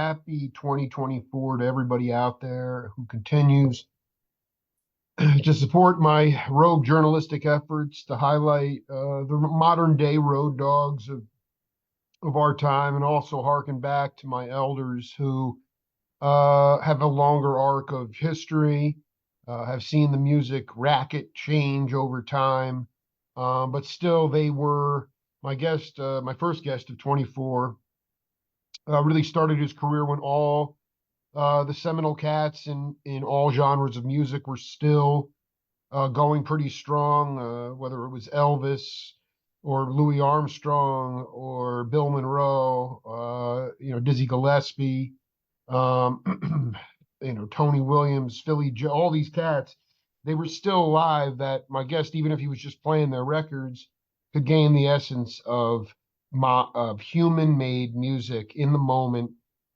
happy 2024 to everybody out there who continues to support my rogue journalistic efforts to highlight the modern day road dogs of our time, and also harken back to my elders who have a longer arc of history, have seen the music racket change over time, but still they were my first guest of 24. Really started his career when all the seminal cats in all genres of music were still going pretty strong, whether it was Elvis or Louis Armstrong or Bill Monroe, Dizzy Gillespie, um, Tony Williams, Philly Joe, all these cats, they were still alive. That my guest, even if he was just playing their records, could gain the essence of human-made music in the moment,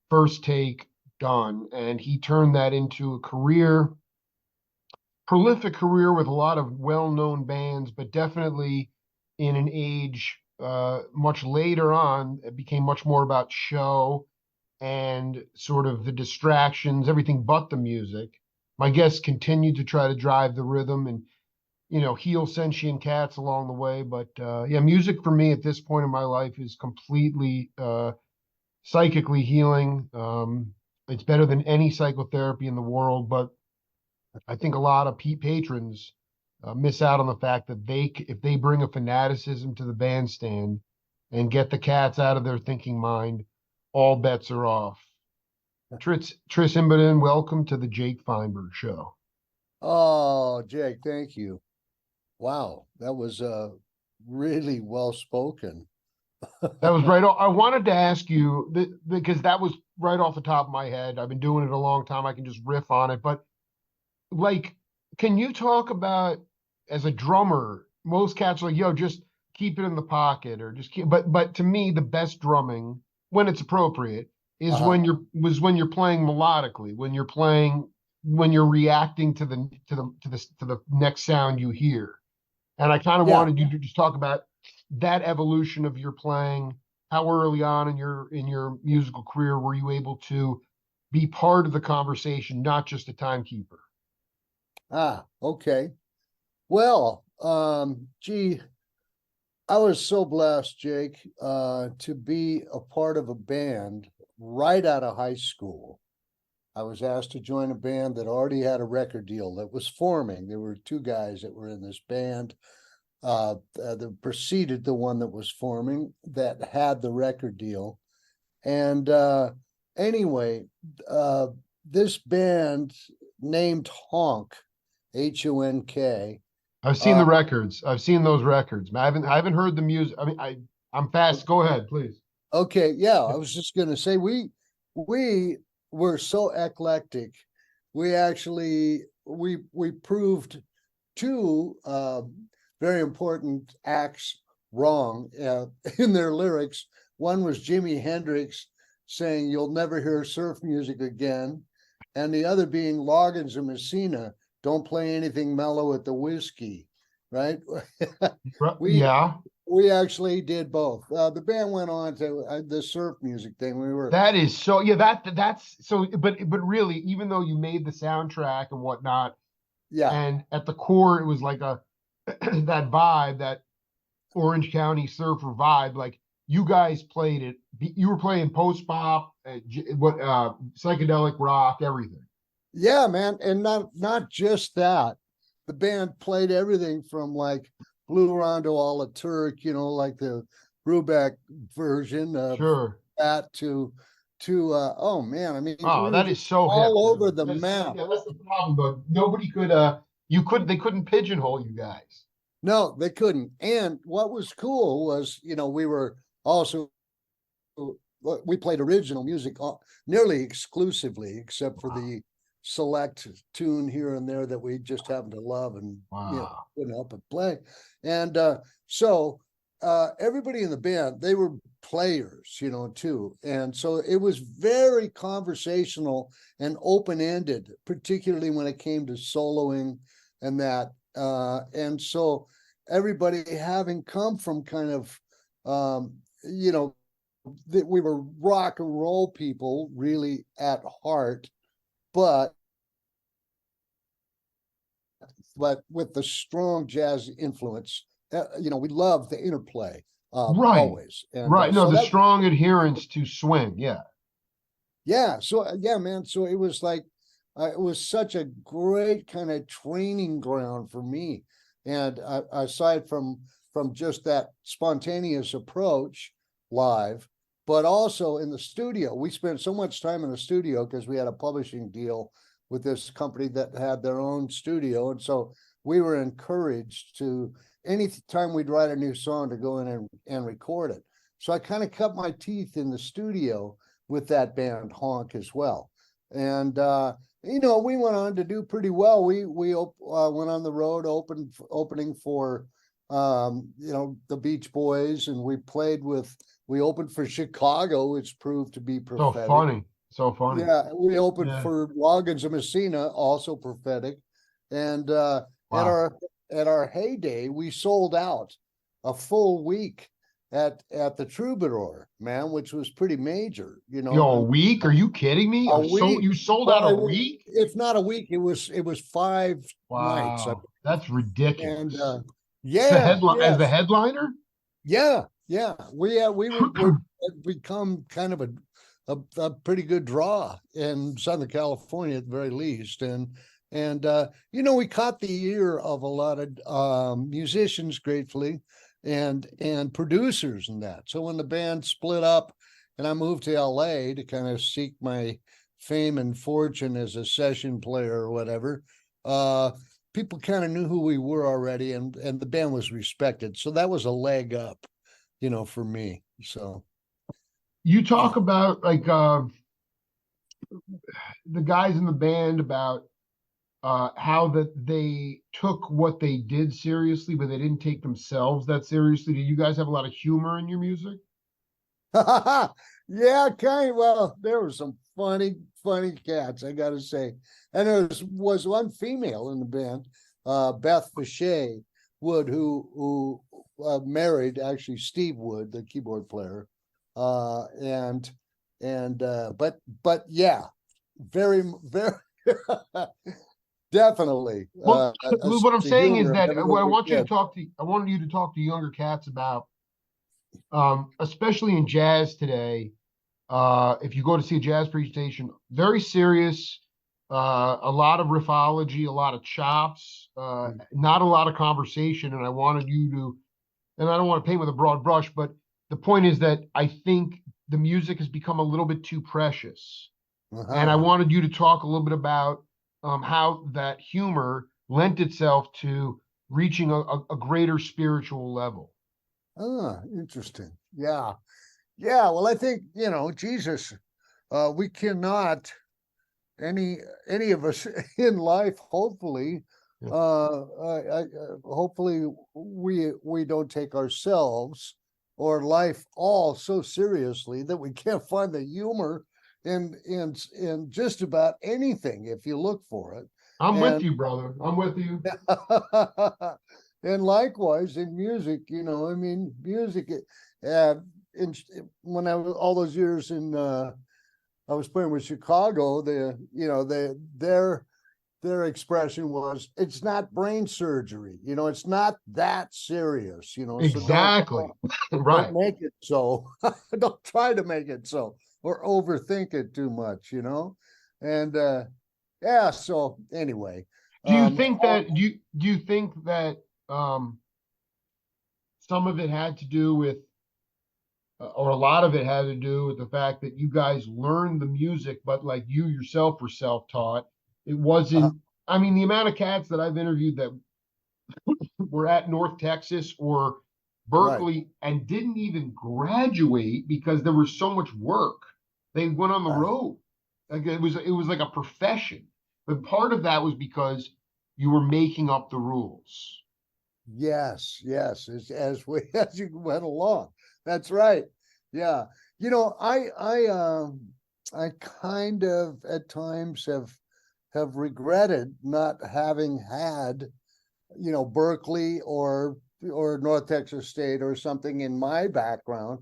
first take, done. And he turned that into a prolific career with a lot of well-known bands, but definitely in an age much later on, it became much more about show and sort of the distractions, everything but the music. My guests continued to try to drive the rhythm and, heal sentient cats along the way. But yeah, music for me at this point in my life is completely psychically healing. It's better than any psychotherapy in the world, but I think a lot of patrons miss out on the fact that if they bring a fanaticism to the bandstand and get the cats out of their thinking mind, all bets are off. Tris Imboden, welcome to the Jake Feinberg Show. Oh, Jake, thank you. Wow, that was really well spoken. That was right. I wanted to ask you because that was right off the top of my head. I've been doing it a long time. I can just riff on it. But like, can you talk about, as a drummer, most cats are like, yo, just keep it in the pocket or just keep, but to me, the best drumming, when it's appropriate, is when you're playing melodically, when you're reacting to the next sound you hear. And I kind of wanted you to just talk about that evolution of your playing. How early on in your musical career were you able to be part of the conversation, not just a timekeeper? Okay. Well, gee, I was so blessed, Jake, to be a part of a band right out of high school. I was asked to join a band that already had a record deal that was forming. There were two guys that were in this band that preceded the one that was forming that had the record deal. And anyway, this band named Honk, Honk. I've seen the records. I've seen those records. I haven't heard the music. I mean, I'm fast. Go ahead, please. Okay, yeah, I was just going to say we were so eclectic. We actually we proved two very important acts wrong in their lyrics. One was Jimi Hendrix saying you'll never hear surf music again, and the other being Loggins and Messina, don't play anything mellow at the whiskey, right? We actually did both. The band went on to the surf music thing. That is so, yeah, that's so, but really, even though you made the soundtrack and whatnot, and at the core it was like a that vibe, that Orange County surfer vibe, like you guys played it. You were playing post bop, psychedelic rock, everything. Yeah, man, and not just that. The band played everything from like Blue Rondo a la Turk, like the Brubeck version of that to oh man, I mean, that is so all over the map. Yeah, that's the problem, but nobody could they couldn't pigeonhole you guys. No, they couldn't. And what was cool was, we were also, we played original music nearly exclusively, except for the select tune here and there that we just happen to love and couldn't help but play. And so everybody in the band, they were players, too. And so it was very conversational and open-ended, particularly when it came to soloing and that. And so everybody having come from kind of, that we were rock and roll people really at heart, but with the strong jazz influence. We love the interplay Right. always, and Right. No, so the that strong adherence to swing. Yeah. yeah, so yeah, man. So it was like it was such a great kind of training ground for me, and aside from just that spontaneous approach live, but also in the studio, we spent so much time in the studio because we had a publishing deal with this company that had their own studio, and so we were encouraged to any time we'd write a new song to go in and record it. So I kind of cut my teeth in the studio with that band Honk as well. And we went on to do pretty well. We went on the road opening for the Beach Boys, and we opened for Chicago, which proved to be So prophetic. funny. So funny. Yeah, we opened Yeah. for Loggins and Messina, also prophetic. And Wow. at our heyday, we sold out a full week at the Troubadour, man, which was pretty major, Yo, a and week? Are you kidding me? a So week. you sold out Well, a week? if not a week, it was 5 nights, Wow. That's and ridiculous. It's the yeah, headline as the yes, headliner? yeah. We become kind of a pretty good draw in Southern California at the very least, and we caught the ear of a lot of musicians, gratefully, and producers and that. So when the band split up, and I moved to LA to kind of seek my fame and fortune as a session player or whatever, people kind of knew who we were already, and the band was respected. So that was a leg up, for me. So You talk about like the guys in the band about how that they took what they did seriously, but they didn't take themselves that seriously. Do you guys have a lot of humor in your music? yeah, kind of. Well, there were some funny cats, I gotta say. And there was one female in the band, Beth Fachet Wood, who married actually Steve Wood, the keyboard player. But yeah, very definitely Well, a what I'm sense of saying is humor in that everything we did. I wanted you to talk to younger cats about, especially in jazz today. If you go to see a jazz presentation, very serious, a lot of riffology, a lot of chops, not a lot of conversation. And I wanted you to, and I don't want to paint with a broad brush, but the point is that I think the music has become a little bit too precious. And I Uh-huh. wanted you to talk a little bit about how that humor lent itself to reaching a greater spiritual level. Interesting. Yeah. Yeah, well, I think, Jesus, we cannot any any of us in life, hopefully, Yeah. hopefully we don't take ourselves or life all so seriously that we can't find the humor in just about anything if you look for it. I'm with And you, brother. I'm with you. and likewise in music, I mean, music, uh, in, when I was all those years in, I was playing with Chicago, their expression was, it's not brain surgery, it's not that serious, so Exactly. don't Right. make it so. Don't try to make it so or overthink it too much, and yeah, so anyway, um Do you think that um some of it had to do with or a lot of it had to do with the fact that you guys learned the music, but like you yourself were self-taught. It uh, wasn't, I mean, the amount of cats that I've interviewed that were at North Texas or right. Berkeley and didn't even graduate because there was so much work. They went on the uh, road. Like it was like a profession. But part of that was because you were making up the rules. yes, as we as you went along, that's right. Yeah, I kind of at times have regretted not having had, Berkeley or North Texas State or something in my background,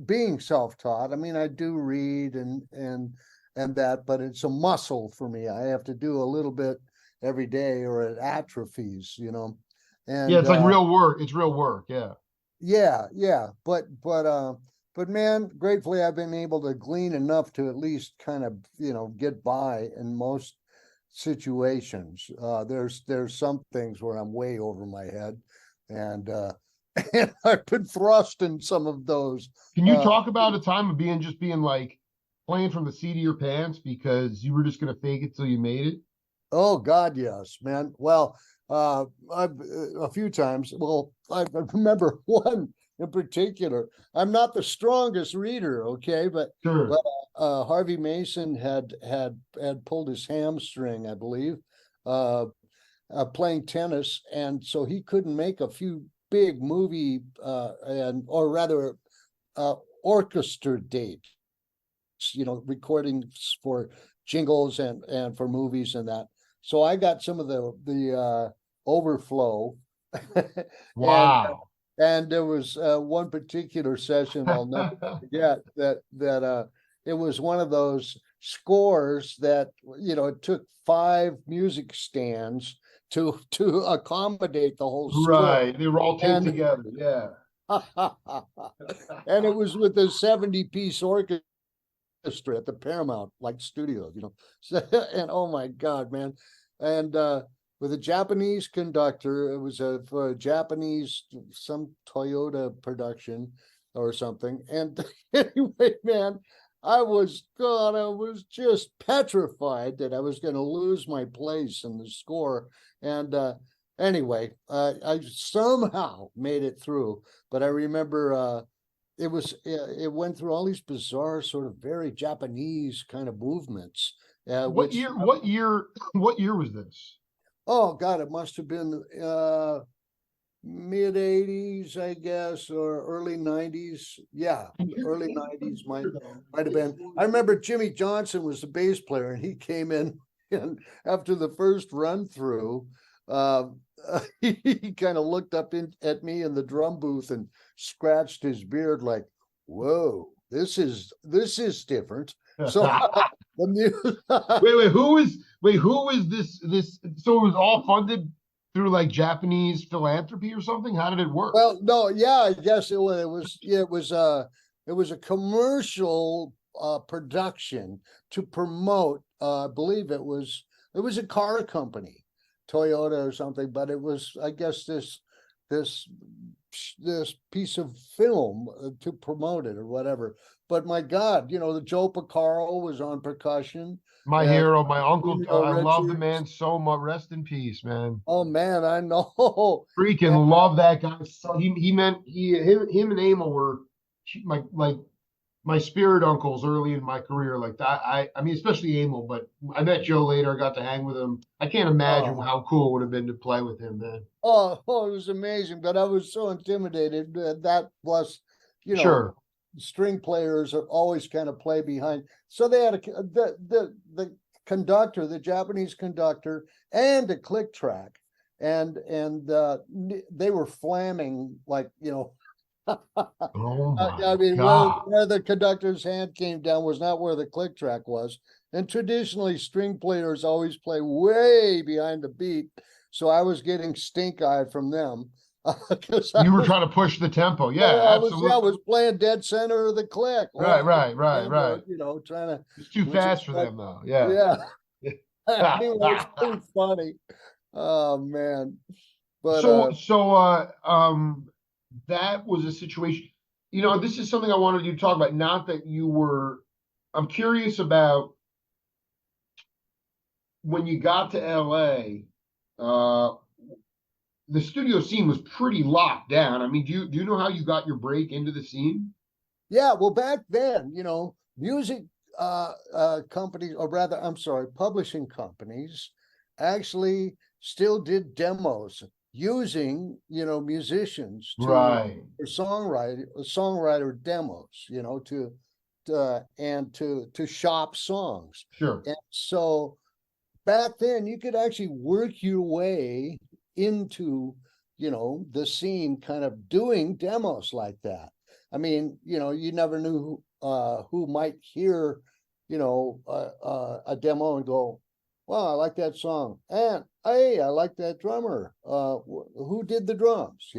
being self-taught. I mean, I do read and that, but it's a muscle for me. I have to do a little bit every day or it atrophies, you know. Yeah, And it's like real work. It's real work. Yeah. yeah, but man, gratefully I've been able to glean enough to at least kind of, you know, get by in most situations. There's some things where I'm way over my head, and and I've been thrust in some of those. Can you Uh, talk about a time of being like playing from the seat of your pants because you were just gonna fake it till you made it? Oh God, yes, man. Well, I've a few times. Well, I remember one in particular. I'm not the strongest reader, okay, Sure. but Harvey Mason had pulled his hamstring, I believe, uh, playing tennis, and so he couldn't make a few big movie and or rather uh, orchestra dates, you know, recordings for jingles and for movies and that. So I got some of the overflow, and Wow. and there was one particular session I'll never forget that it was one of those scores that, you know, it took 5 music stands to accommodate the whole score, Right. They were all taped and together. Yeah. and it was with a 70-piece orchestra at the Paramount like studios, you know. So, and oh my God, man. And with a Japanese conductor, it was for a Japanese some Toyota production or something. And anyway, man, I was just petrified that I was going to lose my place in the score. And anyway, I somehow made it through. But I remember it went through all these bizarre sort of very Japanese kind of movements, What which year? What year? What year was this? oh God, it must have been mid 80s, I guess, or early 90s. Yeah, early 90s might have been. I remember Jimmy Johnson was the bass player, and he came in and after the first run through, uh, he kind of looked up at me in the drum booth and scratched his beard like, "Whoa, this is different." So the new who is this? So it was all funded through like Japanese philanthropy or something? How did it work? Well, no, yeah, I guess it was a commercial production to promote I believe it was a car company, Toyota or something, but it was, I guess, this this piece of film to promote it or whatever. But my God, you know, the Joe Picaro was on percussion My and hero, my uncle. Emil I love the Richards. man so much. Rest in peace, man. Oh man, I know. And, Freaking love that guy. So he meant him and Emil were my spirit uncles early in my career. Like that, I mean, especially Emil, but I met Joe later. I got to hang with him. I can't imagine oh, how cool it would have been to play with him, man. it was amazing, but I was so intimidated that plus, you know, Sure. string players are always kind of play behind. So they had the conductor, the Japanese conductor, and a click track, and they were flamming like, you know. Oh my I mean, God. where the conductor's hand came down was not where the click track was. And traditionally, string players always play way behind the beat. So I was getting stink eye from them because You were trying to push the tempo. Yeah, I absolutely. was playing dead center of the click Right, or right, right, and right. you know, trying to, It's too which is fast for like, them though. Yeah. yeah. Anyway, it's pretty funny. Oh man. But that was a situation. You know, this is something I wanted you to talk about. Not that you were, I'm curious about when you got to LA, uh, the studio scene was pretty locked down. I mean, do you know how you got your break into the scene? yeah, well, back then, you know, music companies, or rather, I'm sorry, publishing companies actually still did demos using, you know, musicians to Right. for songwriter demos, you know, to shop songs. Sure. And so back then you could actually work your way into, you know, the scene kind of doing demos like that. I mean, you never knew who might hear, a demo and go, "Wow, I like that song," and hey, I like that drummer. Who did the drums?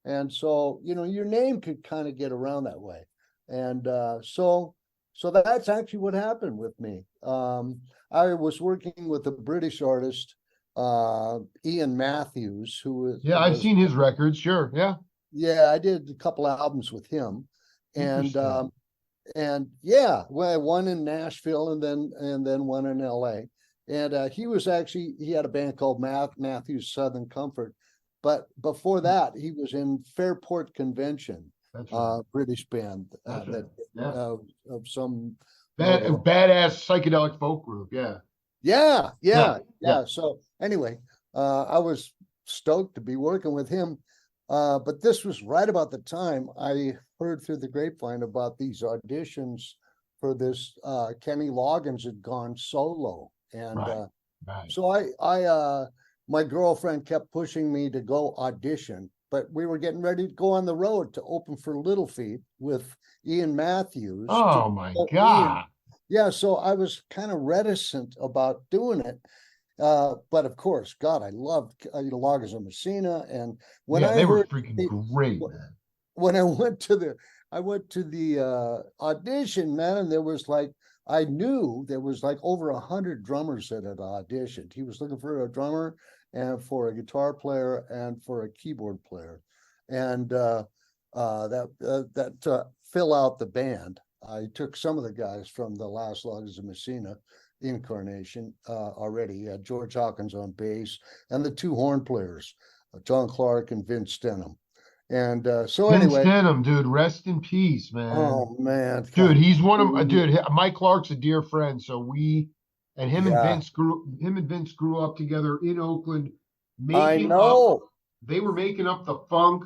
And so your name could kind of get around that way, and so that's actually what happened with me. I was working with a British artist, Ian Matthews, Yeah, I've was seen his records. Sure. Yeah. yeah, I did a couple albums with him, and Interesting. yeah, well, one in Nashville and then one in L.A. And he had a band called Matthews Southern Comfort, but before that he was in Fairport Convention, That's right. British band That's right. that Yeah. of some notoriety. Badass psychedelic folk group. Yeah. Yeah, Yeah. yeah, Yeah. yeah. So anyway, I was stoked to be working with him. But this was right about the time I heard through the grapevine about these auditions for this. Kenny Loggins had gone solo, and Right. Right. so my girlfriend kept pushing me to go audition. But we were getting ready to go on the road to open for Little Feat with Ian Matthews. Oh my Ian, God. yeah, so I was kind of reticent about doing it. But of course, God, I loved Loggins and Messina. And when Yeah, I they were heard freaking the, great, man. when I went to the audition, man, and there was like I knew there was like over 100 drummers that had auditioned. He was looking for a drummer and for a guitar player and for a keyboard player, and that fill out the band. I took some of the guys from the last Loggins and Messina incarnation already. George Hawkins on bass and the two horn players, John Clark and Vince Denham. And so Vince anyway, Denham, dude, rest in peace, man. oh man, Dude, God, he's one of dude. Mike Clark's a dear friend, so we and yeah, him and Vince grew up together in Oakland, I making up. know, They were making up the funk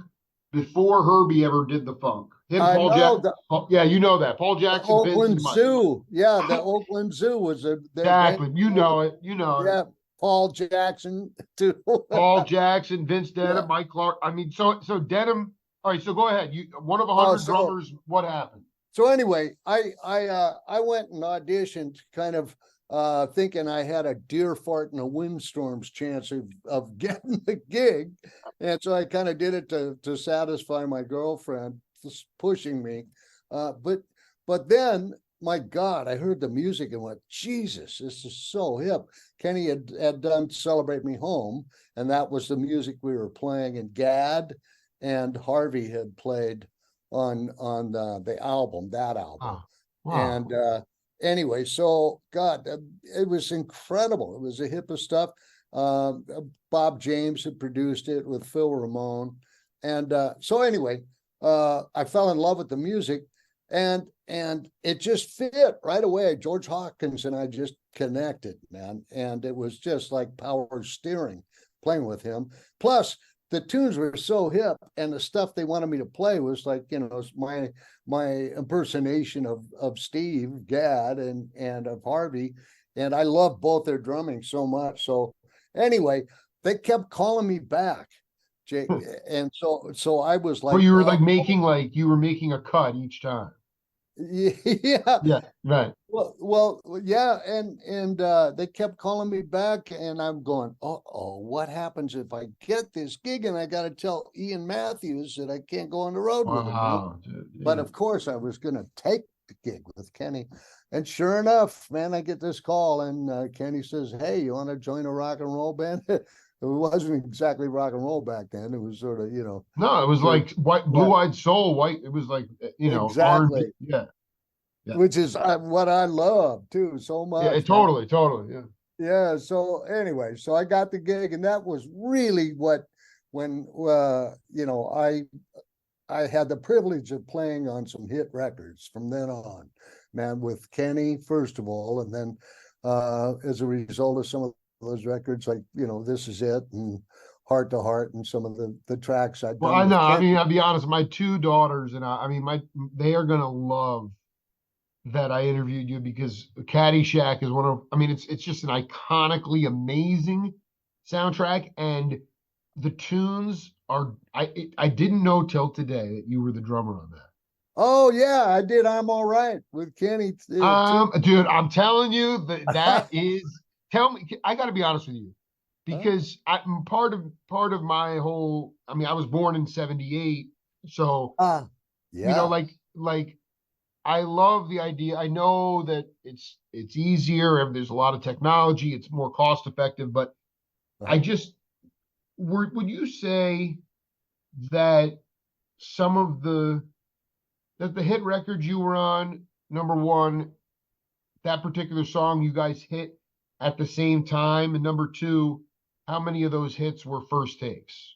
before Herbie ever did the funk. Him, I Paul know Jack. the, Yeah, you know that. Paul the Jackson, Vince, Oakland and Mike. Zoo. Yeah, the Oakland Zoo was their band. Exactly. You know it. You know it. Yeah, Paul Jackson too. Paul Jackson, Vince Yeah. Denham, Mike Clark. I mean, so Denham. All right, so go ahead. You one of a Oh, hundred drummers. What happened? so anyway, I went and auditioned, kind of thinking I had a deer fart in a windstorm's chance of getting the gig, and so I kind of did it to satisfy my girlfriend, just pushing me. But then, my God, I heard the music and went, Jesus, this is so hip. Kenny had done "Celebrate Me Home," and that was the music we were playing, and Gad and Harvey had played on the album, that album. Oh, wow. And anyway, so God, it was incredible. It was the hippest stuff. Bob James had produced it with Phil Ramone, and so anyway, I fell in love with the music, and it just fit right away. George Hawkins and I just connected, man, and it was just like power steering playing with him. Plus, the tunes were so hip, and the stuff they wanted me to play was like, my impersonation of Steve Gadd and of Harvey, and I love both their drumming so much. So anyway, they kept calling me back, Jake, and so I was So like, you were oh, you were making a cut each time. yeah. Yeah, right. Well, yeah, and they kept calling me back, and I'm going, oh, what happens if I get this gig and I got to tell Ian Matthews that I can't go on the road with him? Wow, dude. But Yeah. of course, I was going to take the gig with Kenny, and sure enough, man, I get this call, and Kenny says, "Hey, you want to join a rock and roll band?" It wasn't exactly rock and roll back then. It was sort of, No, it was sort of, like white, yeah, blue-eyed soul, white. It was like R&B. exactly, Yeah, yeah, which is what I love too so yeah. much, man. Totally, totally. Yeah. Yeah, so anyway, so I got the gig, and that was really when I had the privilege of playing on some hit records from then on, man, with Kenny first of all, and then as a result of some of those records, like This Is It and Heart to Heart, and some of the tracks I'd Well, done I know. with I Kenny. mean, I'll be honest. My two daughters and I mean, they are gonna love that I interviewed you because Caddyshack is one of. I mean, it's just an iconically amazing soundtrack, and the tunes are. I didn't know till today that you were the drummer on that. Oh yeah, I did. I'm all right with Kenny too. Dude, I'm telling you that is. Tell me, I got to be honest with you, Huh? because part of my whole. I mean, I was born in '78, so Ah, yeah. like I love the idea. I know that it's easier and there's a lot of technology. It's more cost effective, but I Uh-huh. just would you say that some of the hit records you were on, number one, that particular song you guys hit at the same time, and number two, how many of those hits were first takes?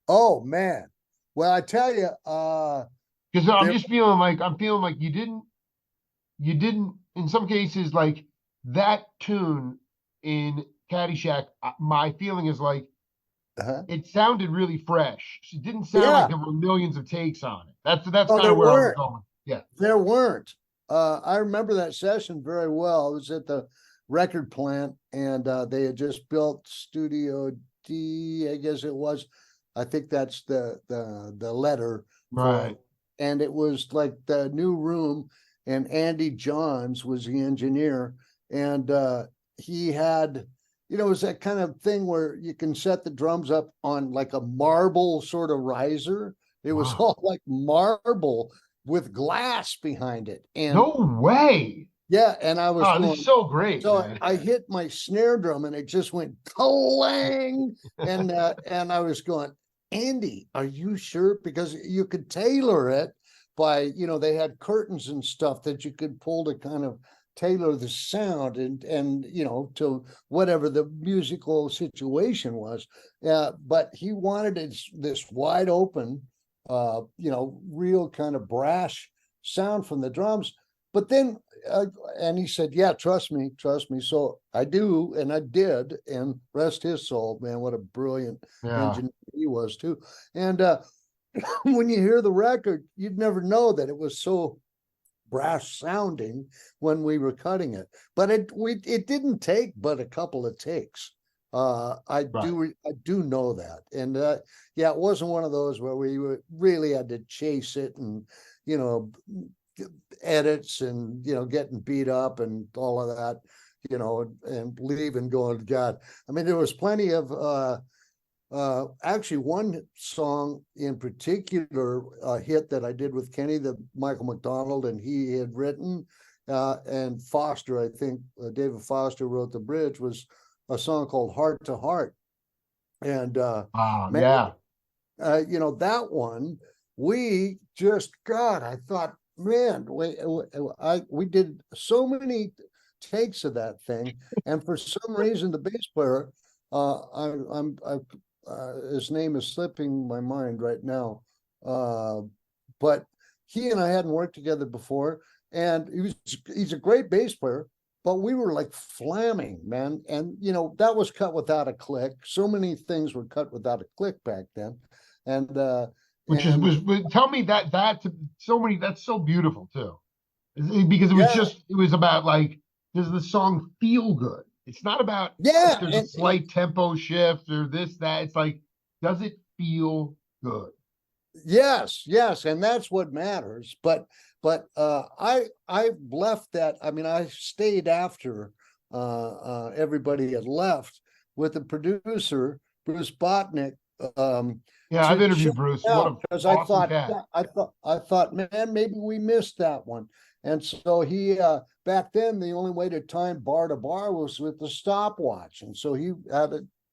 Oh man. Well, I tell you, Because I'm there. just feeling like you didn't in some cases like that tune in Caddyshack. My feeling is like Uh-huh. it sounded really fresh. It didn't sound like Yeah. there were millions of takes on it. That's Oh, kind there of where I was weren't. going. Yeah, There weren't. I remember that session very well. It was at the record plant, and they had just built Studio D, I guess it was. I think that's the letter for it. right. And it was like the new room, and Andy Johns was the engineer, and he had, it was that kind of thing where you can set the drums up on like a marble sort of riser. It was Wow. all like marble with glass behind it. And No way. yeah, and I was Oh, this is going, so great, so man. I hit my snare drum and it just went clang. And I was going, Andy, are you sure? Because you could tailor it by, they had curtains and stuff that you could pull to kind of tailor the sound and to whatever the musical situation was. But he wanted this wide open, real kind of brash sound from the drums. But then, and he said, "Yeah, trust me, trust me." So I do, and I did, and rest his soul, man. What a brilliant Yeah. engineer he was too. And when you hear the record, you'd never know that it was so brass sounding when we were cutting it. But it didn't take but a couple of takes. Right. I do know that, and yeah, it wasn't one of those where we really had to chase it and you know edits and getting beat up and all of that, and leaving going, God. I mean, there was plenty of actually one song in particular hit that I did with Kenny that Michael McDonald and he had written, and Foster, I think David Foster wrote the bridge, was a song called Heart to Heart. And Wow. man, Yeah. that one, we just, God, I thought, man, we did so many takes of that thing, and for some reason, the bass player, his name is slipping my mind right now, but he and I hadn't worked together before, and he's a great bass player. But we were like flamming, man, and that was cut without a click. So many things were cut without a click back then, and Which is and was tell me that to so many that's so beautiful too. Because yeah, it was about like, does the song feel good? It's not about if yeah, there's a slight tempo shift or this, that. It's like, does it feel good? yes, yes, and that's what matters. But I left that. I mean, I stayed after everybody had left with the producer Bruce Botnick, Yeah, I've to show interviewed Bruce. it What out an because awesome cat. I thought, man, maybe we missed that one. And so he, back then the only way to time bar to bar was with the stopwatch, and so he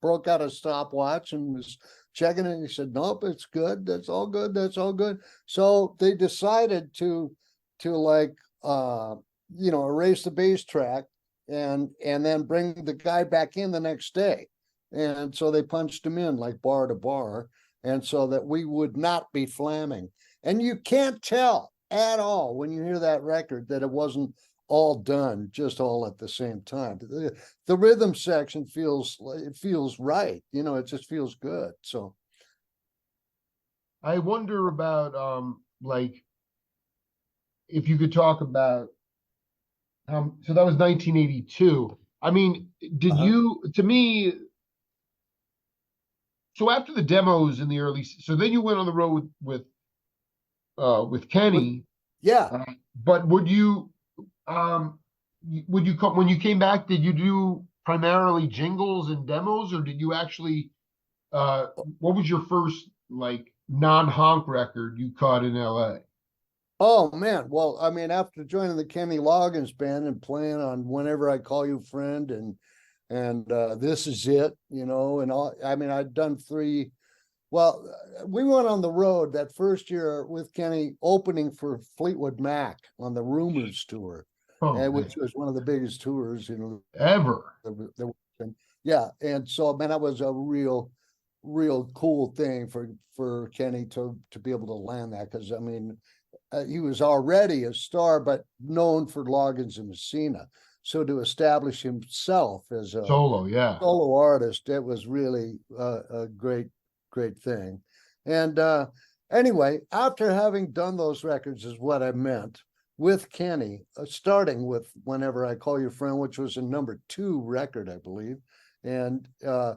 broke out a stopwatch and was checking it. And he said, "Nope, it's good. That's all good. That's all good." So they decided to like erase the bass track and then bring the guy back in the next day. And so they punched him in like bar to bar, and so that we would not be flamming. And you can't tell at all when you hear that record that it wasn't all done just all at the same time. The rhythm section feels right. It just feels good. So I wonder about like if you could talk about so that was 1982. I mean, did uh-huh. you to me so after the demos in the early so then you went on the road with with Kenny. Yeah. But would you come when you came back? Did you do primarily jingles and demos, or did you actually? What was your first like non-honk record you caught in L.A.? Oh man, well, I mean, after joining the Kenny Loggins band and playing on Whenever I Call You Friend and This Is It, and all, I mean, I'd done three. Well, we went on the road that first year with Kenny, opening for Fleetwood Mac on the Rumors tour, Oh and man, which was one of the biggest tours, ever. yeah, and so man, that was a real cool thing for Kenny to be able to land that, because I mean, he was already a star, but known for Loggins and Messina. So to establish himself as a Solo, yeah. solo artist, it was really a great thing. And anyway, after having done those records, is what I meant with Kenny, starting with Whenever I Call Your Friend, which was a #2 record, I believe, and uh,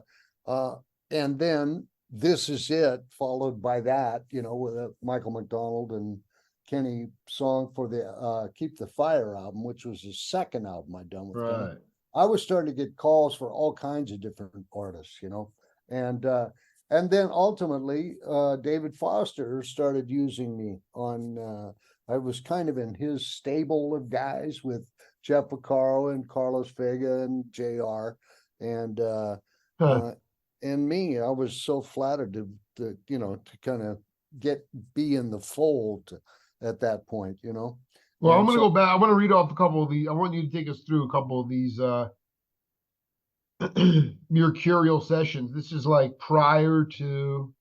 and then This Is It, followed by that, with Michael McDonald and Kenny song for the Keep the Fire album, which was the second album I'd done with Kenny. Right. I was starting to get calls for all kinds of different artists, and then ultimately David Foster started using me on. I was kind of in his stable of guys with Jeff Porcaro and Carlos Vega and Jr. and Huh. uh, and me. I was so flattered to kind of be in the fold at that point. Well, I'm And gonna so, go back. I want to read off a couple of these. I want you to take us through a couple of these mercurial sessions. This is like prior to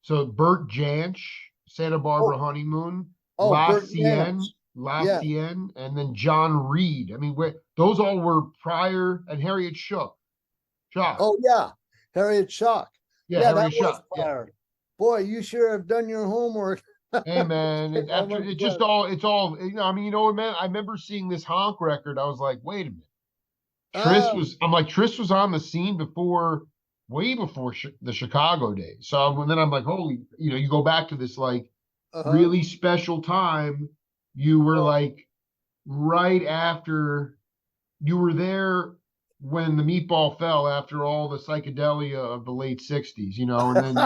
Bert Jansch, Santa Barbara oh, Honeymoon, La Bert Cienne, Nance. La Yeah. Cienne, and then John Reed. I mean, those all were prior, and Harriet Shock. Oh yeah. Harriet Shock. Yeah, Yeah, that Harriet was Shock. Yeah. prior. Boy, you sure have done your homework. Hey man, I'm after impressed. it's all I mean, what, man, I remember seeing this Honk record. I was like, wait a minute. Oh, I'm like, Tris was on the scene way before the Chicago days. So then I'm like, holy, you go back to this like uh-huh. really special time. You were Oh. like right after you were there when the meatball fell after all the psychedelia of the late 60s, and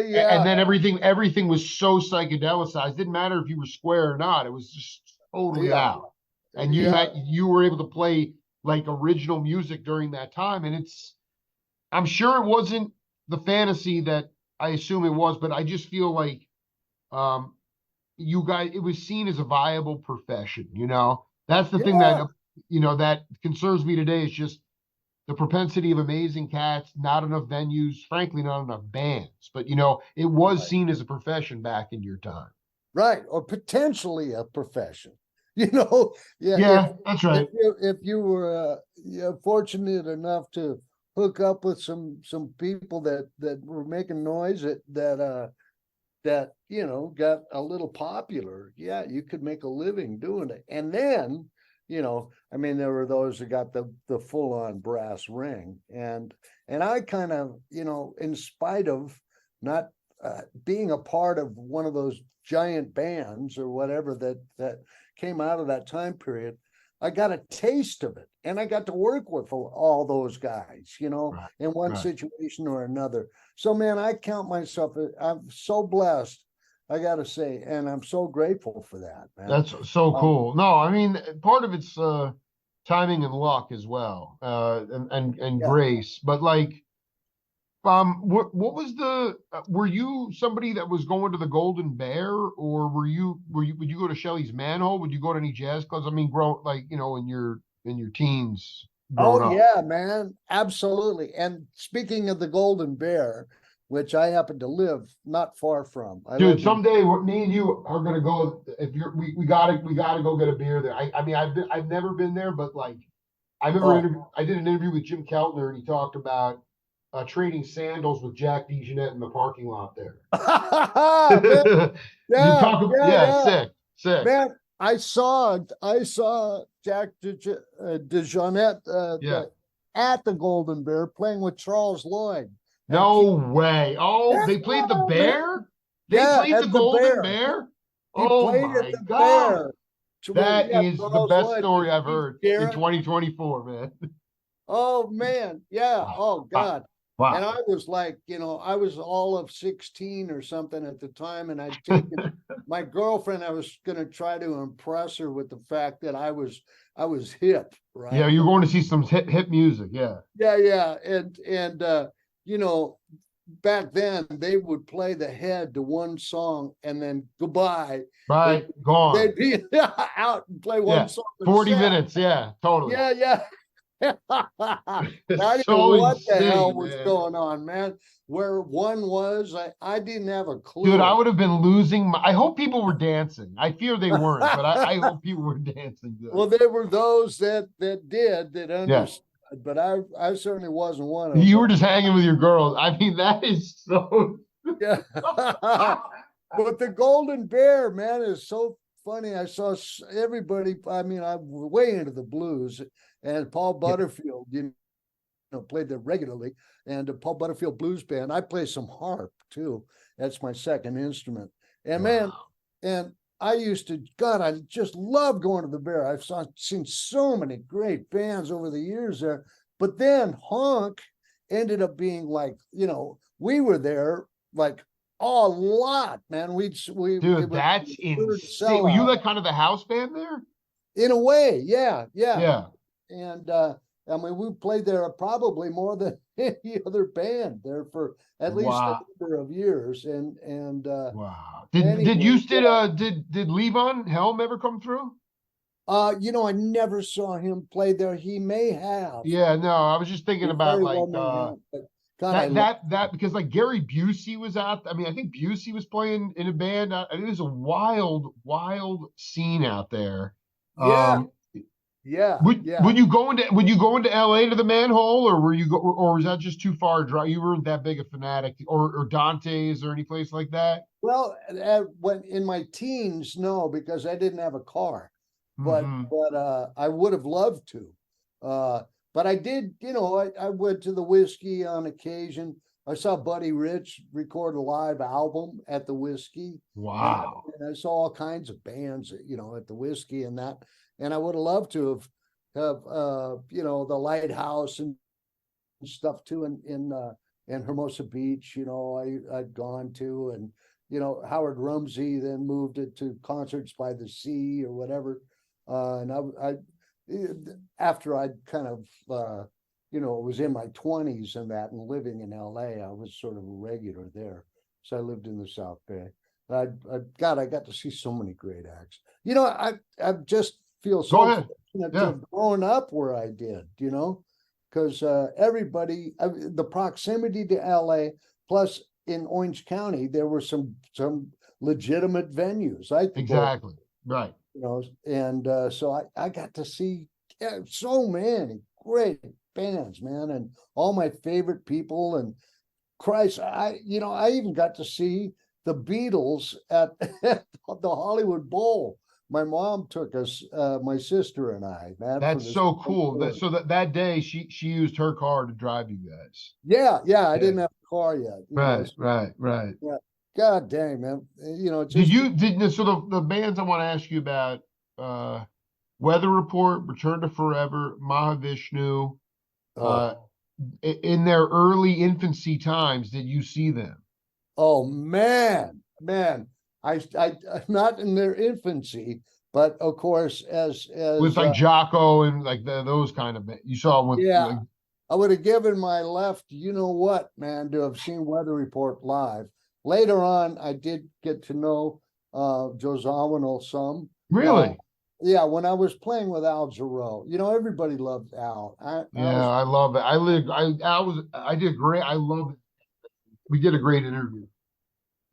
Yeah, then everything was so psychedelicized. Didn't matter if you were square or not. It was just totally yeah, out. And yeah, you were able to play like original music during that time. And I'm sure it wasn't the fantasy that I assume it was, but I just feel like um you guys, it was seen as a viable profession. That's the thing yeah. that concerns me today, is just the propensity of amazing cats, not enough venues, frankly, not enough bands. But it was Right. seen as a profession back in your time. Right, or potentially a profession. Yeah. If Yeah, that's if right. you were fortunate enough to hook up with some people that were making noise that got a little popular, yeah, you could make a living doing it. And then, I mean, there were those that got the full on brass ring, and I kind of, in spite of not being a part of one of those giant bands or whatever that came out of that time period, I got a taste of it, and I got to work with all those guys, Right, in one right. situation or another. So man, I count myself, I'm so blessed, I gotta say, and I'm so grateful for that, man. That's so Um, cool. No, I mean, part of it's timing and luck as well, and yeah. grace. But like, what was were you somebody that was going to the Golden Bear, or would you go to Shelley's Manhole? Would you go to any jazz clubs? I mean, grow like in your teens Oh growing up. yeah, man, absolutely. And speaking of the Golden Bear, which I happen to live not far from, I Dude, live in. someday me and you are gonna go. If you're, we gotta go get a beer there. I mean, I've never been there, but like Oh. I did an interview with Jim Keltner, and he talked about trading sandals with Jack DeJohnette in the parking lot there. Man, yeah, yeah, Yeah, yeah. sick, sick. Man, I saw Jack DeJohnette Yeah. at the Golden Bear playing with Charles Lloyd and No Keith. way. Oh, Yeah, they played the man. Bear? They Yeah, played the at the Golden Bear. Bear? He Oh played at my the God. Bear. That Yeah, is the Charles best Wood, story I've Keith heard in Jarrett. 2024, man. Oh man, yeah. Wow. Oh Wow. God. And Wow. I was like, I was all of 16 or something at the time, and I'd taken my girlfriend, I was gonna try to impress her with the fact that I was hip, Yeah, right? you're going to see some hip music. Yeah. Yeah, yeah. And you know, back then they would play the head to one song and then goodbye. They'd Right. Gone. they'd be out and play one Yeah. song and 40 set. minutes. Yeah, totally. Yeah, yeah. I It's didn't know so what the hell insane, was man. going on, man. Where one was, I didn't have a Dude, I clue. would have been losing my, I hope people were dancing. I fear they weren't, but I hope people were dancing. Well, there were those that did that Yeah. understood, but I certainly wasn't one of You them. were just hanging with your girls. I mean, that is so. Yeah. But the Golden Bear, man, is so funny. I saw everybody. I mean, I'm way into the blues, and Paul Yeah. Butterfield, played there regularly, and the Paul Butterfield Blues Band. I play some harp too. That's my second instrument. And man, Wow. and I used to, God, I just love going to the Bear. Seen so many great bands over the years there. But then Honk ended up being like, we were there like a lot, man. It Dude, was that's a third insane. Were you sellout like kind of the house band there? in a way. Yeah, yeah. Yeah. And I mean, we played there probably more than any other band there for at least a Wow. number of years. And Wow. Did anyway, you did Levon Helm ever come through? I never saw him play there. He may have. Yeah, no, I was just thinking He about very like well may have. But God, I that love. because like Gary Busey was out. I mean, I think Busey was playing in a band. It was a wild scene out there. Yeah, Um, yeah, yeah. would you go into LA to the manhole, or or was that just too far a drive? You weren't that big a fanatic, or Dante's or any place like that? Well, when in my teens, no, because I didn't have a car. But Hmm. I would have loved to. Uh, but I did, I went to the Whiskey on occasion. I saw Buddy Rich record a live album at the Whiskey, and Wow. I saw all kinds of bands, at the Whiskey and that. And I would have loved to have the Lighthouse and stuff too in Hermosa Beach. I'd gone to, and Howard Rumsey then moved it to Concerts by the Sea or whatever. And after I'd kind of was in my 20s and that, and living in LA, I was sort of a regular there. So I lived in the South Bay. I God, I got to see so many great acts. I just feel Go so ahead. fortunate to Yeah, have grown up where I did, because everybody, the proximity to LA, plus in Orange County, there were some legitimate venues I could go, exactly. Right. and so I got to see so many great bands, man, and all my favorite people. And Christ, I even got to see the Beatles at, at the Hollywood Bowl. My mom took us, my sister and I, man, for That's this. so cool. So that day she used her car to drive you guys. Yeah, yeah, I Yeah. didn't have a car yet, Right, so, right, right. yeah. God dang, man. Did Just you did so the bands I want to ask you about uh Weather Report, Return to Forever, Mahavishnu, uh oh, in their early infancy times, did you see them? oh man. I not in their infancy, but of course, With as like Jocko and like those kind of you saw 'em with yeah, like I would have given my left, man, to have seen Weather Report live. Later on, I did get to know Joe Zawinul some. Uh, really? yeah, when I was playing with Al Jarreau, everybody loved Al. Yeah, I love it. I did great. I love it. We did a great interview.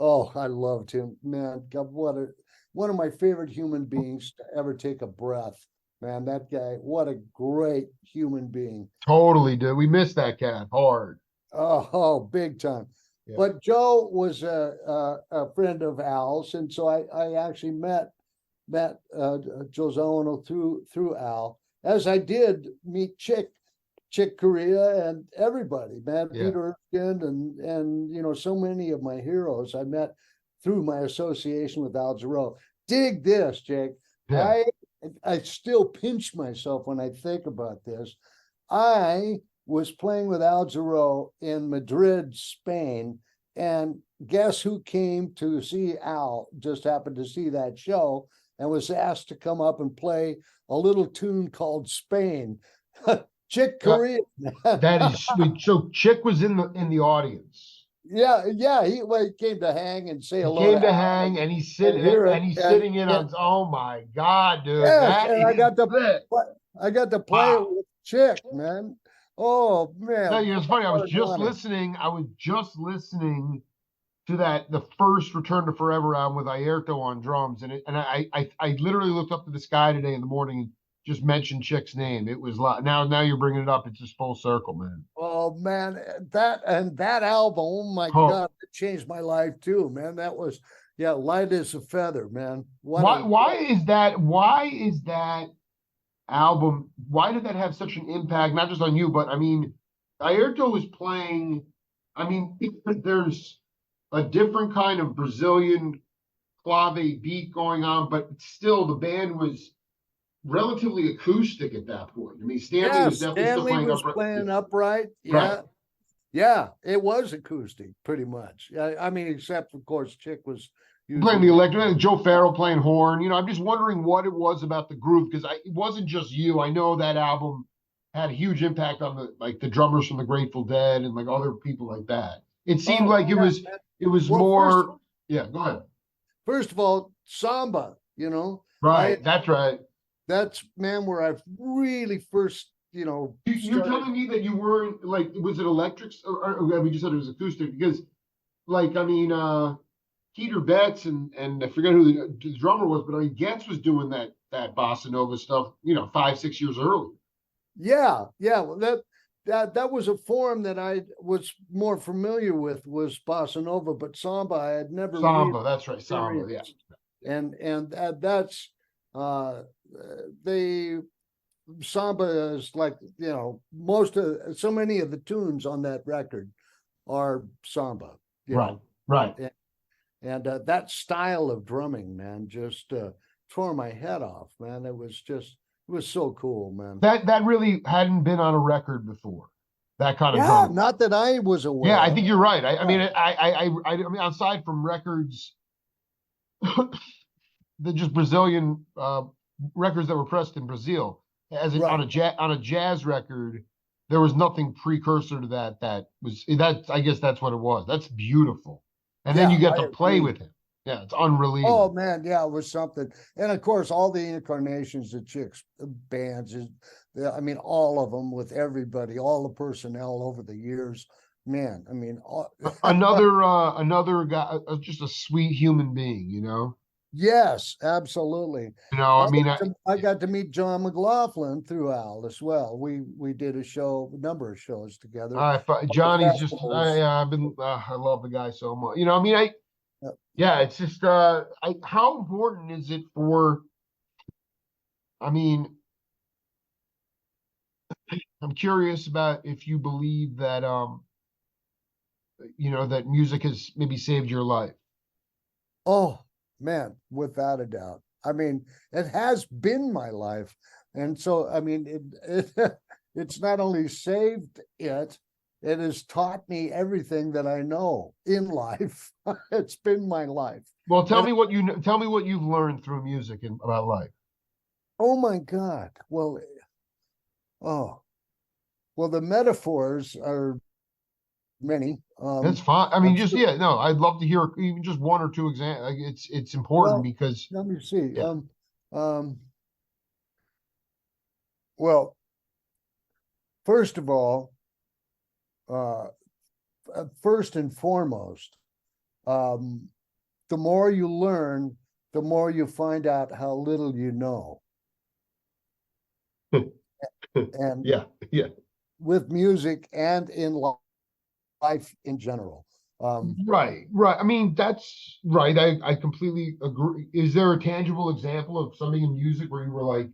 Oh, I loved him, man. God, one of my favorite human beings to ever take a breath, man. That guy, what a great human being. Totally, dude. We missed that cat hard. Oh, big time. Yeah. But Joe was a friend of Al's, and so I actually met Joe Zono through Al, as I did meet Chick Corea and everybody, man, Yeah. Peter Erskine and so many of my heroes I met through my association with Al Jarreau. dig this, Jake. Yeah. I still pinch myself when I think about this. I was playing with Al Jarreau in Madrid, Spain, and guess who came to see Al? Just happened to see that show and was asked to come up and play a little tune called Spain. Chick Corea. That is sweet. So Chick was in the audience. Yeah. He came to hang and say He hello came to to Al hang, and he's and sitting hear and it. he's sitting in And on. Oh my God, dude, yes, that and I is got to lit. I got to play it Wow. with Chick, man. Oh Tell man, you, it's what funny. I was an just honor. listening. I was just listening to the first Return to Forever album with Airto on drums, and I literally looked up to the sky today in the morning and just mentioned Chick's name. It was now you're bringing it up. It's just full circle, man. Oh man, that album, oh my Oh, God, it changed my life too, man. That was yeah, light as a feather, man. why is that album? Why did that have such an impact? Not just on you, but I mean, Airto was playing. I mean, there's a different kind of Brazilian clave beat going on, but still the band was relatively acoustic at that point. I mean, Stanley Yeah, was definitely still Stanley playing was upright. playing upright. Right. Yeah, yeah, it was acoustic pretty much. I mean, except of course, Chick was Playing using the electric, Joe Farrell playing horn. I'm just wondering what it was about the groove because it wasn't just you. I know that album had a huge impact on the drummers from the Grateful Dead and like other people like that. It seemed oh like yeah. it was Well, more. Yeah, go ahead. first of all, samba, I Right, that's right. that's man where I've really first, You're started. telling me that you weren't like, was it electrics or we just said it was acoustic? Because, like, I mean, Peter Betts and I forget who the drummer was, but I mean, Getz was doing that bossa nova stuff, 5, 6 years early. Yeah. Well, that was a form that I was more familiar with was bossa nova, but samba I had never really Samba, that's right, samba, yeah. experienced. And that's the samba is like most of so many of the tunes on that record are samba, Right, right. and that style of drumming, man, just tore my head off, man. It was so cool, man. That really hadn't been on a record before. That kind of Yeah, drumming. not that I was Yeah, aware I of. think you're right. I Yeah. mean, I mean, aside from records, the just Brazilian records that were pressed in Brazil, Right. on a jazz record, there was nothing precursor to that. I guess that's what it was. That's beautiful, and then Yeah, you get I to play agree. with him. Yeah, it's Oh unbelievable. man, yeah, it was something. And of course, all the incarnations of Chicks bands is, I mean, all of them with everybody, all the personnel over the years. Man, I mean, Another guy, just a sweet human being. yes, absolutely. I mean, I got to meet John McLaughlin through Al as well. We did a number of shows together. The Johnny's just festivals. I love the guy so much. I mean, Yeah. yeah, it's just how important is it for? I mean, I'm curious about if you believe that that music has maybe saved your life. Oh man, without a doubt. I mean, it has been my life. And so I mean it's not only saved it, it has taught me everything that I know in life. It's been my life. Well, And tell me what you've learned through music and about life. oh my God. Oh, well, the metaphors are many. That's fine. I mean, I'm just sure, yeah, no, I'd love to hear even just one or two examples. Like, it's important well, because let me see. yeah, Um, well, first of all, uh, first and foremost, um, the more you learn, the more you find out how little you know. And yeah, yeah. with music and in life in general. Right, right. I mean, that's right. I completely agree. Is there a tangible example of something in music where you were like,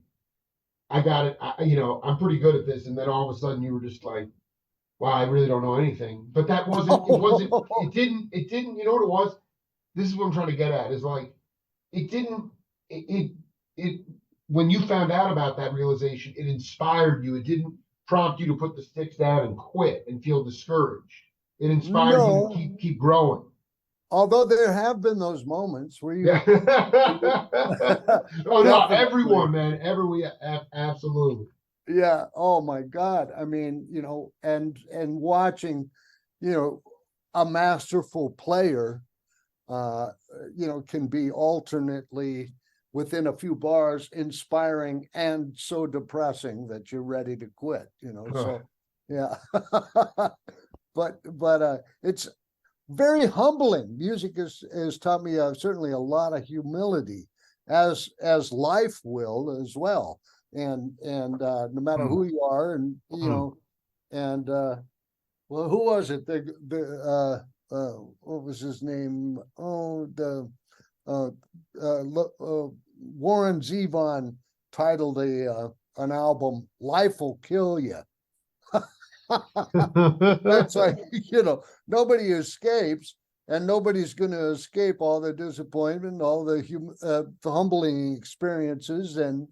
I got it, I'm pretty good at this, and then all of a sudden you were just like, wow, I really don't know anything. But it didn't, you know what it was? This is what I'm trying to get at is like, it didn't it, it, when you found out about that realization, it inspired you. It didn't prompt you to put the sticks down and quit and feel discouraged. It inspired you to No, keep growing. although there have been those moments where Yeah. you Oh no, definitely. everyone, man, absolutely. Yeah. Oh my God. I mean, and watching, you know, a masterful player, uh, can be alternately within a few bars inspiring and so depressing that you're ready to quit, so yeah. But it's very humbling. Music has taught me certainly a lot of humility, as life will as well. And no matter who you are, and and well, who was it? What was his name? Oh, the uh, Warren Zevon titled an album "Life Will Kill You." That's like, nobody escapes, and nobody's going to escape all the disappointment, all the humbling experiences, and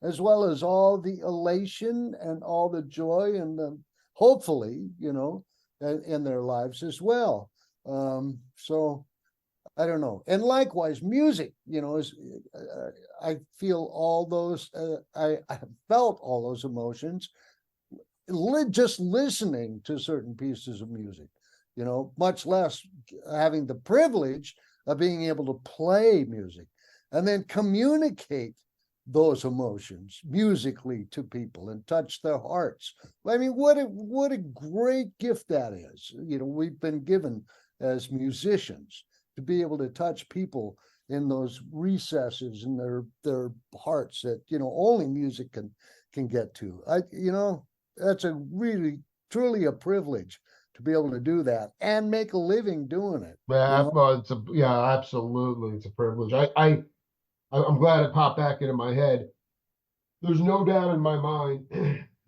as well as all the elation and all the joy, and hopefully, in their lives as well. So I don't know. And likewise, music, is I feel all those. I have felt all those emotions just listening to certain pieces of music, much less having the privilege of being able to play music and then communicate those emotions musically to people and touch their hearts. I mean, what a great gift that is. We've been given as musicians to be able to touch people in those recesses in their hearts that only music can get to. That's a really truly a privilege to be able to do that and make a living doing it. Yeah, well, yeah, absolutely. It's a privilege. I'm glad it popped back into my head. There's no doubt in my mind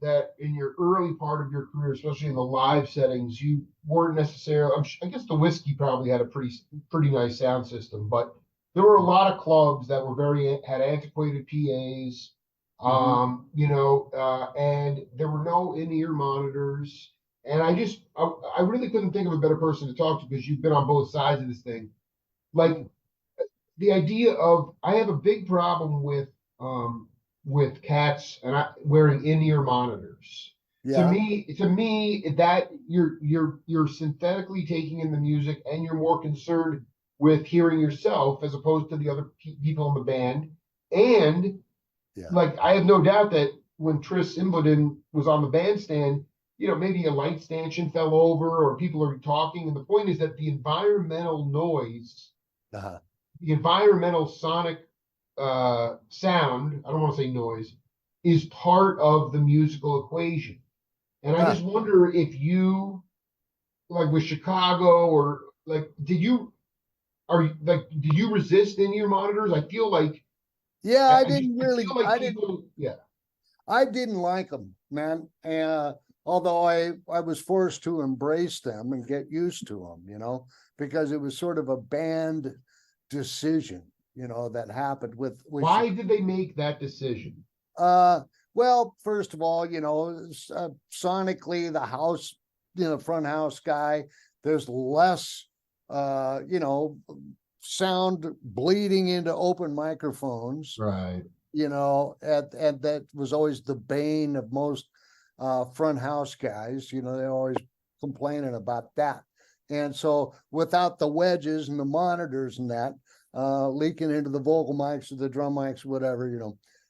that in your early part of your career, especially in the live settings, you weren't necessarily. I guess the whiskey probably had a pretty nice sound system, but there were a lot of clubs that were had antiquated PAs, Mm-hmm. and there were no in-ear monitors. And I really couldn't think of a better person to talk to because you've been on both sides of this thing. Like the idea of I have a big problem with cats and wearing in-ear monitors. Yeah. To me, that you're synthetically taking in the music and you're more concerned with hearing yourself as opposed to the other people in the band. And Yeah. like I have no doubt that when Tris Imboden was on the bandstand, maybe a light stanchion fell over or people are talking. And the point is that the environmental noise, Uh-huh. the environmental sonic sound, I don't want to say noise, is part of the musical equation. And I Huh. just wonder if you, like with Chicago, or like, did you resist in your monitors? I feel like, Yeah, I just, I feel like people, yeah. I didn't like them, man. Although I was forced to embrace them and get used to them, because it was sort of a band decision, that happened with Why did they make that decision? Uh, well, first of all, sonically, the house, front house guy, there's less, sound bleeding into open microphones, Right. and that was always the bane of most front house guys. They're always complaining about that. And so without the wedges and the monitors and that leaking into the vocal mics or the drum mics, whatever,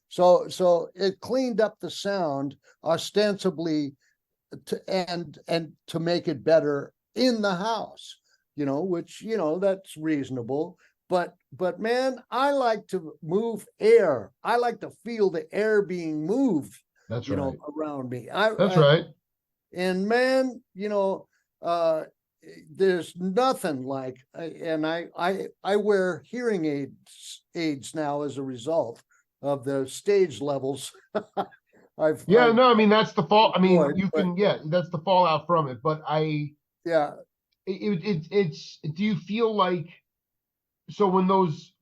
so it cleaned up the sound ostensibly and to make it better in the house, which that's reasonable. But man, I like to move air. I like to feel the air being moved, That's right. around me. That's right. And man, uh, there's nothing like, and I wear hearing aids now as a result of the stage levels. Yeah, I've no, I mean that's the fall. I mean, enjoyed, but yeah, that's the fallout from it. But yeah, it's. Do you feel like so when those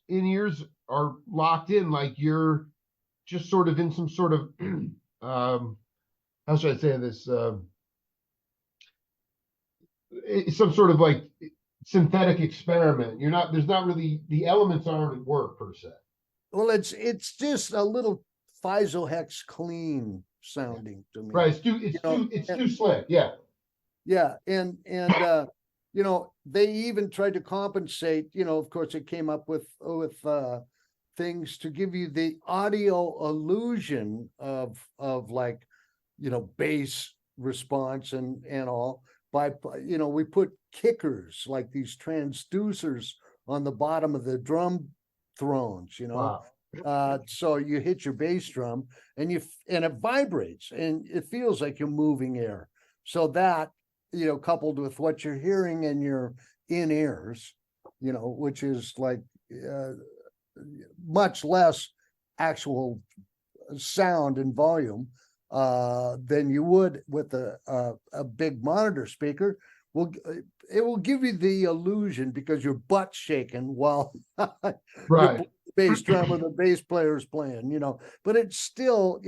in ears are locked in, like you're just sort of in some sort of how should I say this? It's some sort of like synthetic experiment. You're not, there's not really, the elements aren't at work per se. Well, it's just a little piezohex clean sounding to me. Right. You know, It's too slick. Yeah. yeah, and they even tried to compensate, of course it came up with things to give you the audio illusion of like, bass response and all by, we put kickers like these transducers on the bottom of the drum thrones, Wow. so you hit your bass drum and and it vibrates and it feels like you're moving air. So that, coupled with what you're hearing in your in ears, which is like uh, much less actual sound and volume than you would with a big monitor speaker. Will It will give you the illusion because your butt's shaking while you're Right. bass drum or the bass player's playing, but it's still,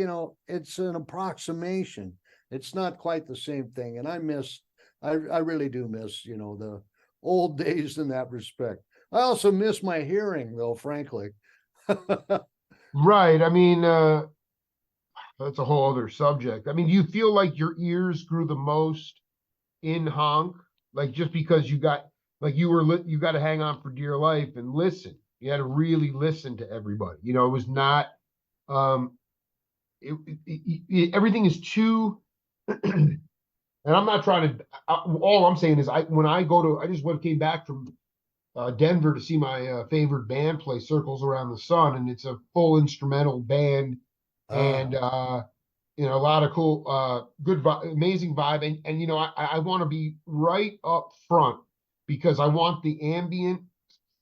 it's an approximation. It's not quite the same thing. And I really do miss, the old days in that respect. I also miss my hearing though, frankly. Right. I mean, that's a whole other subject. I mean, do you feel like your ears grew the most in Honk? Like just because you got, like you got to hang on for dear life and listen. You had to really listen to everybody. It was not, um, everything is too, and I'm not trying to, all I'm saying is when I go to, I just came back from Denver to see my favorite band play Circles Around the Sun, and it's a full instrumental band, uh, and a lot of cool, good, amazing vibe, and I want to be right up front because I want the ambient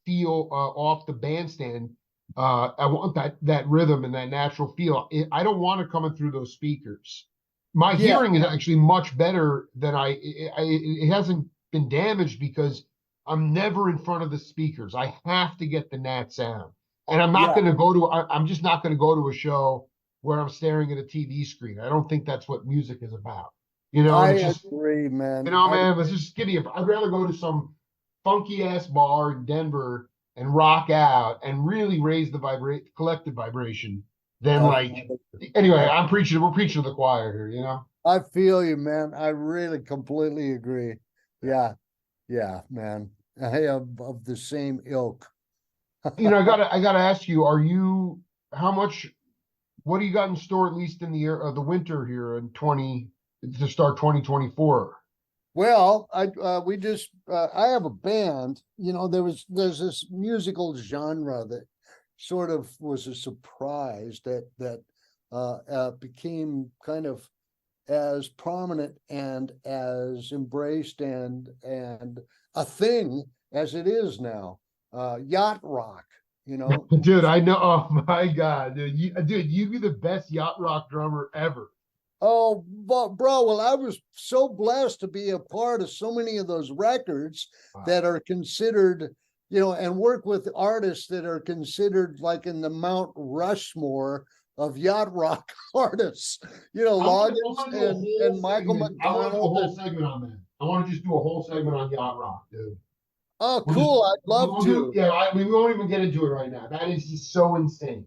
feel off the bandstand. I want that rhythm and that natural feel. I don't want it coming through those speakers. My yeah, hearing is actually much better than it hasn't been damaged because I'm never in front of the speakers. I have to get the nat sound. And I'm not yeah, going to go to, I'm just not going to go to a show where I'm staring at a TV screen. I don't think that's what music is about. And it's I just, agree, man. man, let's just give me I'd rather go to some funky ass bar in Denver and rock out and really raise the collective vibration than I, like, anyway, I, we're preaching to the choir here. I feel you, man. I really completely agree. Yeah, yeah, man. I am of the same ilk. I gotta ask you, how much, what do you got in store, at least in the year of the winter here in 20, to start 2024? Well, I have a band. There's this musical genre that sort of was a surprise that became kind of as prominent and as embraced and a thing as it is now. Yacht rock, you know. Dude, I know. Oh my God, dude, you'd be the best yacht rock drummer ever. Oh, but bro, well, I was so blessed to be a part of so many of those records Wow. that are considered, and work with artists that are considered like in the Mount Rushmore of yacht rock artists. I Loggins want to do a whole and Michael segment. I want to do a McDonald. whole segment on that. I want to just do a whole segment on yacht rock, dude. Oh, We'll just cool! I'd love we'll do to. yeah. We won't even get into it right now. That is just so insane.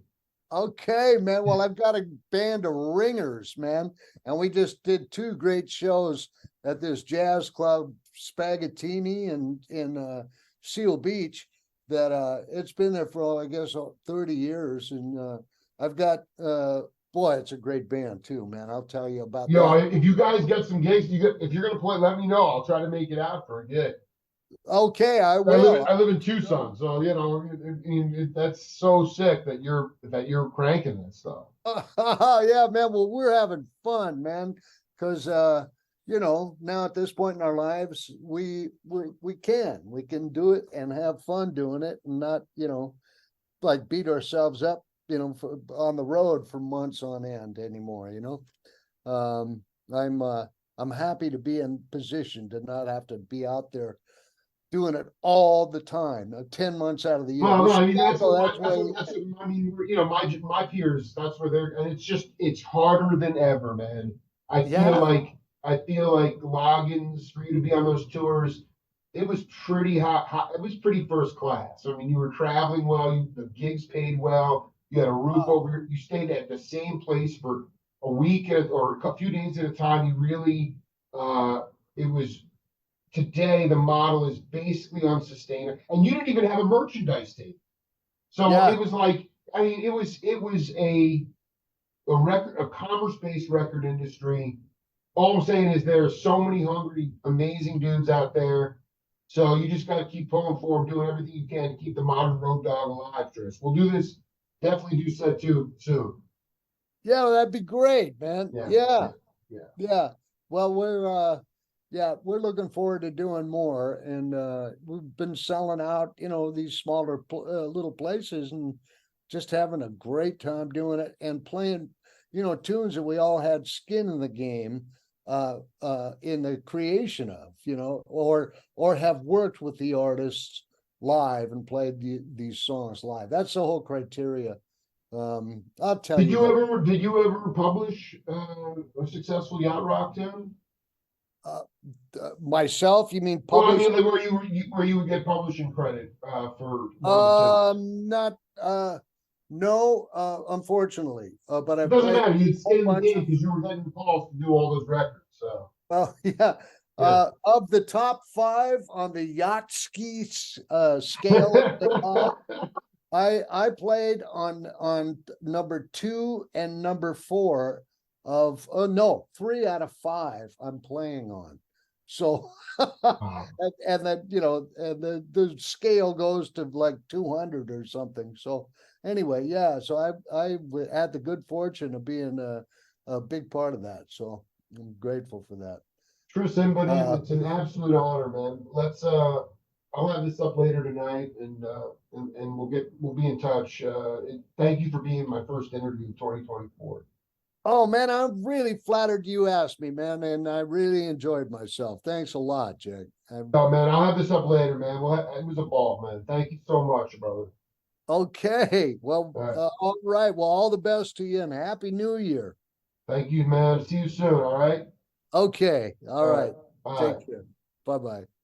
Okay, man. Well, I've got a band of ringers, man, and we just did two great shows at this jazz club, Spaghettini, and in Seal Beach. That it's been there for I guess 30 years, and I've got boy, it's a great band too, man. I'll tell you about that. If you guys get some gigs, if you're gonna play, let me know. I'll try to make it out for a gig. Okay, I will. I live in Tucson, so that's so sick that you're cranking that stuff. Yeah, man. Well, we're having fun, man, because now at this point in our lives, we can do it and have fun doing it, and not like beat ourselves up, on the road for months on end anymore. Um, I'm happy to be in position to not have to be out there doing it all the time, 10 months out of the year. Well, no, I mean Chicago, that's way. I mean, my peers. That's where they're, and it's harder than ever, man. Yeah. I feel like Loggins for you to be on those tours. It was pretty hot. It was pretty first class. I mean, you were traveling well. The gigs paid well. You had a roof over your. You stayed at the same place for a week or a few days at a time. You really, it was today the model is basically unsustainable, and you didn't even have a merchandise table. So Yeah. it was like, I mean, it was a commerce based record industry. All I'm saying is there are so many hungry, amazing dudes out there. So you just got to keep pulling forward, doing everything you can to keep the modern road dog alive, Tris. We'll do this. Definitely do set two soon. Yeah, that'd be great, man. Yeah, Yeah. yeah, yeah. Yeah. Well, we're looking forward to doing more, and we've been selling out, these smaller little places, and just having a great time doing it and playing, tunes that we all had skin in the game, in the creation of, or have worked with the artists live and played these songs live. That's the whole criteria. I'll tell Did you you what. ever did you ever publish a successful yacht rock tune? Uh, Myself, you mean Well, I publish? mean, like where you would get publishing credit for one of the tunes. Not no, unfortunately. But It I've doesn't played matter. You'd a whole stay in the bunch game of. because you were getting calls to do all those records. So Well, yeah. yeah. Of the top five on the yacht ski scale at the top, I played on number two and number four of no, three out of five I'm playing on. So Wow. and that, and the scale goes to like 200 or something. So anyway, yeah, so I had the good fortune of being a big part of that. So I'm grateful for that. True, Imboden, Uh it's an absolute honor, man. I'll have this up later tonight, and we'll be in touch. Thank you for being my first interview of 2024. Oh man, I'm really flattered you asked me, man, and I really enjoyed myself. Thanks a lot, Jake. Oh man, I'll have this up later, man. Well, it was a ball, man. Thank you so much, brother. Okay, well, All right. all right. Well, all the best to you and happy New Year. Thank you, man. See you soon. All right. Okay, all All right. right. Bye. Take care. Bye bye.